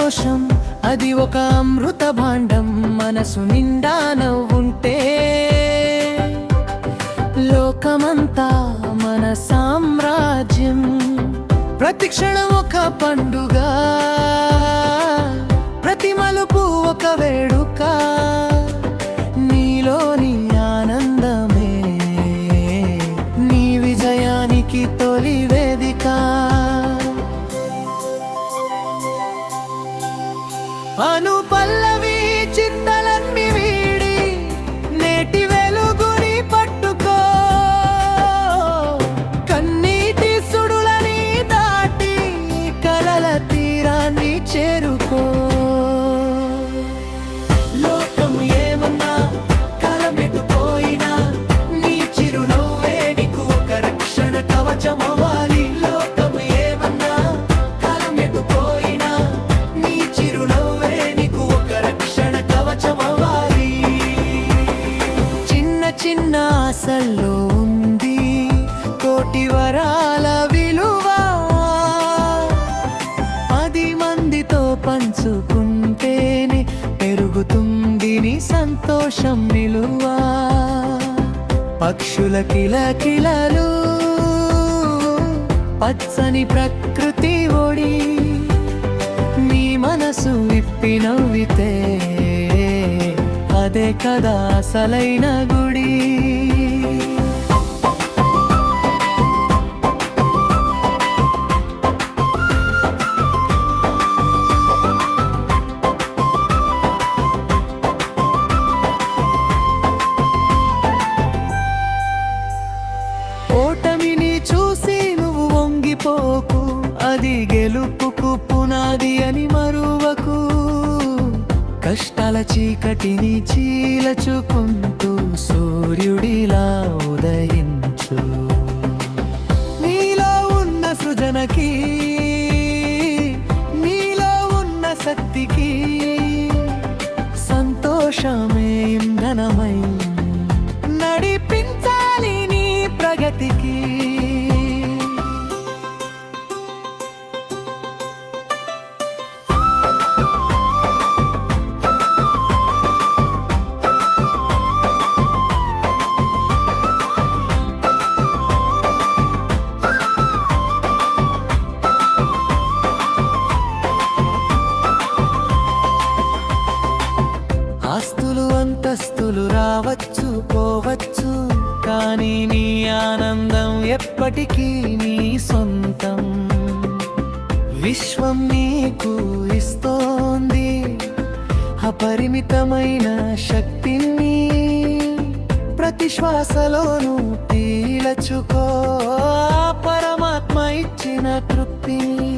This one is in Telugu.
సంతోషం అది ఒక అమృత భాండం. మనసు నిండా నవ్వుంటే లోకమంతా మన సామ్రాజ్యం. ప్రతి క్షణం ఒక పండుగ, ప్రతి మలుపు ఒక వేడుక. నీలోని ఆనందమే నీ విజయానికి తొలి వేదిక. అను పల్లవి చింతలన్నీ వీడి నేటి వెలుగుని పట్టుకో. కన్నీటి సుడులని దాటి కలల తీరాన్ని చేరుకో. లోకం ఏమన్నా కలమెట్టుపోయినా నీ చిరునవ్వే నీకు ఒక రక్షణ కవచమవ్వాలి. లోకం ఏమన్నా కలమెట్టుపోయినా నీ చిరునవ్వే నీకు ఒక రక్షణ కవచమవ్వాలి. చిన్న చిన్న ఆశల్లో ఉంది కోటి వరాల విలువ. 10 మందితో పంచుకుంటేనే పెరుగుతుంది నీ సంతోషం విలువ. పక్షుల కిలకిలలు, పచ్చని ప్రకృతి ఒడి. నీ మనసు విప్పి నవ్వితే అదే కదా అసలైన గుడి. ఓటమిని చూసి నువ్వు వంగిపోకు, అది గెలుపుకు పునాది అని మరువకు. కష్టాల చీకటిని చీలచుకుంటూ సూర్యుడిలా ఉదయించు. నీలో ఉన్న సృజనకి, నీలో ఉన్న శక్తికి సంతోషమే ఇంధనమై నడిపించాలి నీ ప్రగతికి. ఆస్తులు అంతస్తులు రావచ్చు పోవచ్చు, కానీ నీ ఆనందం ఎప్పటికీ నీ సొంతం. విశ్వం నీకు ఇస్తోంది అపరిమితమైన శక్తిని. ప్రతి శ్వాసలోనూ పీల్చుకో పరమాత్మ ఇచ్చిన తృప్తిని.